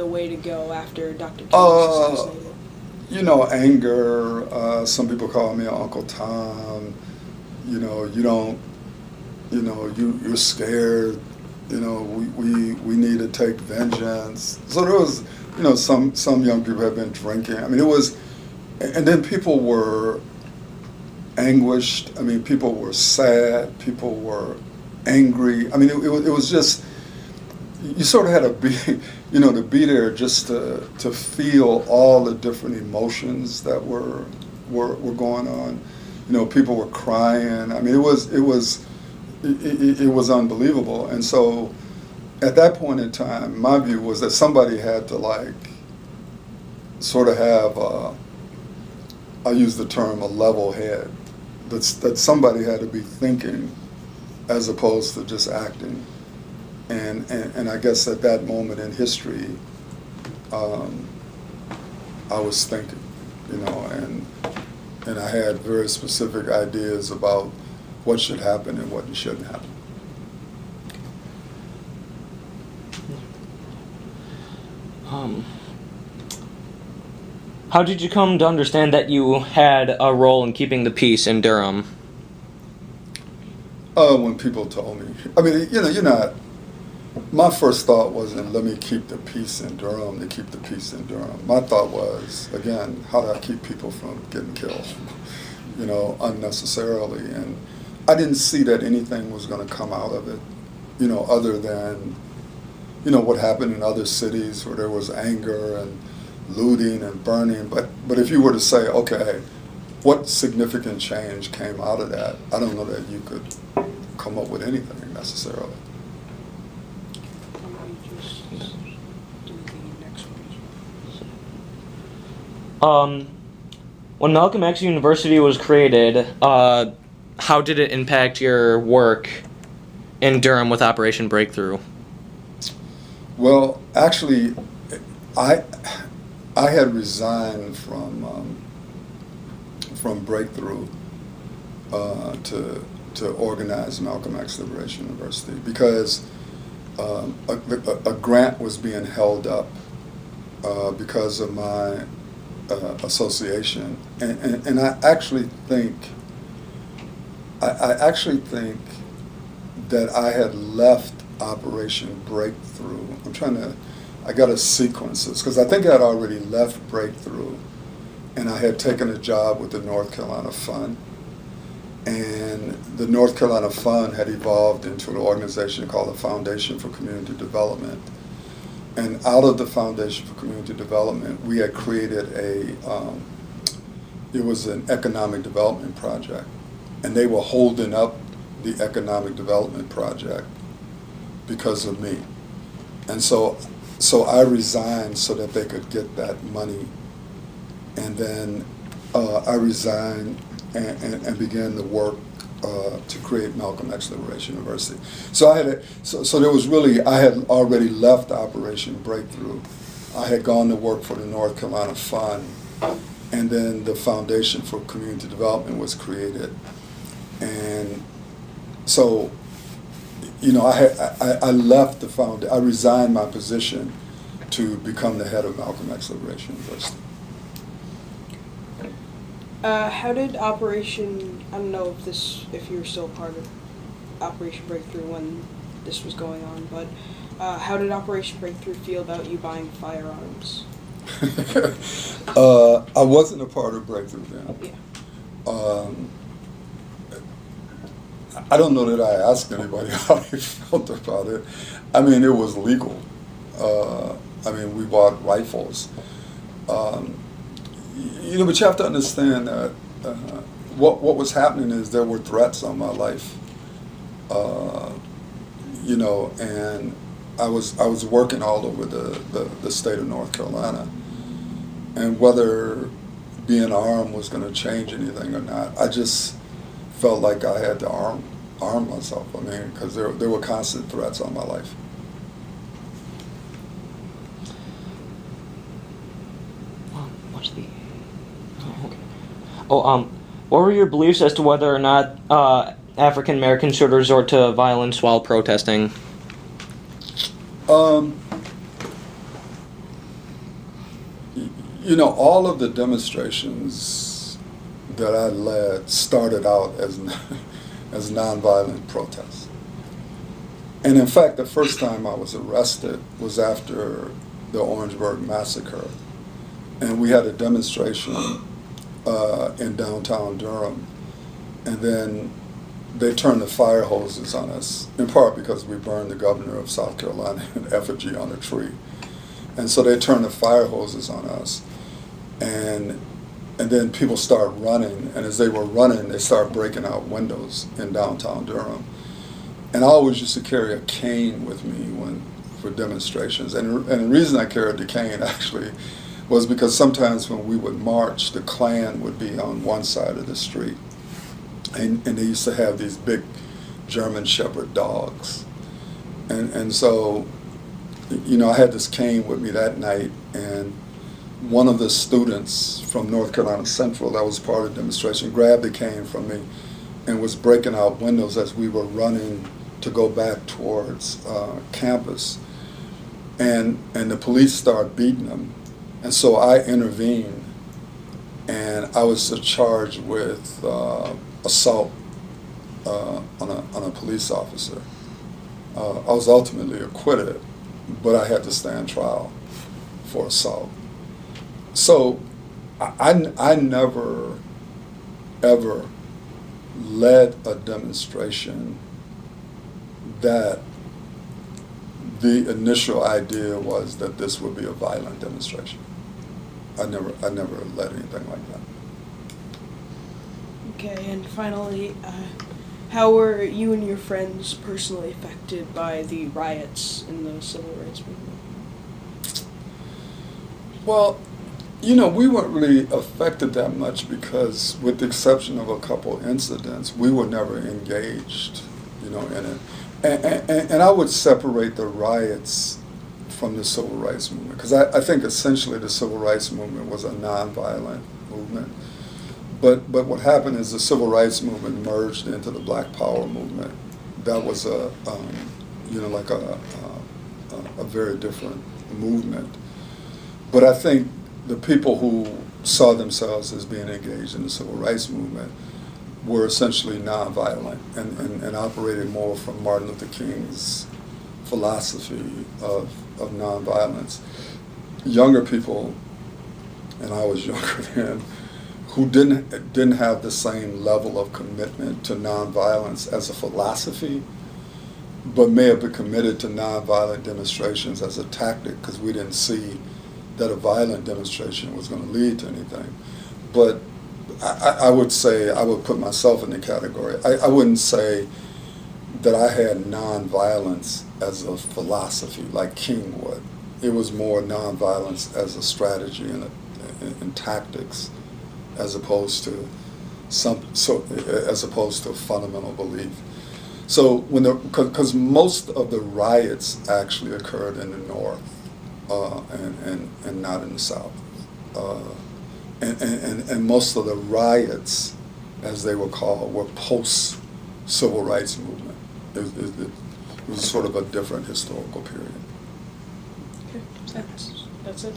the way to go after Dr. King was assassinated? You know, anger. Some people call me Uncle Tom. You know, you don't. You know, you're scared. You know, we need to take vengeance. So there was, you know, some young people have been drinking. I mean, it was, and then people were anguished. I mean, people were sad. People were angry. I mean, it was just, you sort of had to be, you know, to be there just to feel all the different emotions that were going on. You know, people were crying. I mean, it was unbelievable. And so at that point in time, my view was that somebody had to, like, sort of have, I use the term, a level head. That somebody had to be thinking as opposed to just acting. And I guess at that moment in history, I was thinking, you know, and I had very specific ideas about what should happen and what shouldn't happen. How did you come to understand that you had a role in keeping the peace in Durham? When people told me, I mean, you know, you're not. My first thought wasn't, let me keep the peace in Durham to keep the peace in Durham. My thought was, again, how do I keep people from getting killed, you know, unnecessarily? And I didn't see that anything was going to come out of it, you know, other than, you know, what happened in other cities where there was anger and looting and burning. But if you were to say, okay, what significant change came out of that, I don't know that you could come up with anything necessarily. When Malcolm X University was created, how did it impact your work in Durham with Operation Breakthrough? Well, actually, I had resigned from Breakthrough to organize Malcolm X Liberation University because a grant was being held up because of my association, and I actually think that I had left Operation Breakthrough. I got to sequence this because I think I'd already left Breakthrough, and I had taken a job with the North Carolina Fund, and the North Carolina Fund had evolved into an organization called the Foundation for Community Development. And out of the Foundation for Community Development, we had created it was an economic development project. And they were holding up the economic development project because of me. And so I resigned so that they could get that money. And then I resigned and began the work to create Malcolm X Liberation University. So there was really, I had already left Operation Breakthrough. I had gone to work for the North Carolina Fund, and then the Foundation for Community Development was created. And so, you know, I left the I resigned my position to become the head of Malcolm X Liberation University. How did Operation, I don't know if you were still part of Operation Breakthrough when this was going on, but how did Operation Breakthrough feel about you buying firearms? I wasn't a part of Breakthrough then. Yeah. I don't know that I asked anybody how they felt about it. I mean, it was legal. I mean, we bought rifles. You know, but you have to understand that what was happening is there were threats on my life. You know, and I was working all over the state of North Carolina, and whether being armed was going to change anything or not, I just felt like I had to arm myself. I mean, because there were constant threats on my life. What were your beliefs as to whether or not African Americans should resort to violence while protesting? You know, all of the demonstrations that I led started out as as nonviolent protests. And in fact, the first time I was arrested was after the Orangeburg massacre, and we had a demonstration in downtown Durham, and then they turned the fire hoses on us, in part because we burned the governor of South Carolina in effigy on a tree. And so they turned the fire hoses on us, and then people started running, and as they were running, they started breaking out windows in downtown Durham. And I always used to carry a cane with me for demonstrations. And the reason I carried the cane actually was because sometimes when we would march, the Klan would be on one side of the street. And they used to have these big German Shepherd dogs. And so, you know, I had this cane with me that night, and one of the students from North Carolina Central that was part of the demonstration grabbed the cane from me and was breaking out windows as we were running to go back towards campus. And the police started beating them. And so I intervened, and I was charged with assault on a police officer. I was ultimately acquitted, but I had to stand trial for assault. So I never, ever led a demonstration that the initial idea was that this would be a violent demonstration. I never led anything like that. Okay, and finally, how were you and your friends personally affected by the riots in the civil rights movement? Well, you know, we weren't really affected that much because, with the exception of a couple incidents, we were never engaged, you know, in it. And I would separate the riots from the civil rights movement, because I think essentially the civil rights movement was a nonviolent movement. But what happened is the civil rights movement merged into the Black Power movement. That was you know, like a very different movement. But I think the people who saw themselves as being engaged in the civil rights movement were essentially nonviolent and operated more from Martin Luther King's philosophy of nonviolence. Younger people, and I was younger then, who didn't have the same level of commitment to nonviolence as a philosophy, but may have been committed to nonviolent demonstrations as a tactic because we didn't see that a violent demonstration was going to lead to anything. But I would say, I would put myself in the category. I wouldn't say that I had nonviolence as a philosophy like King would. It was more nonviolence as a strategy and tactics, as opposed to as opposed to a fundamental belief. So because most of the riots actually occurred in the North and not in the South. And most of the riots, as they were called, were post-civil rights movement. It was sort of a different historical period. Okay, that's it.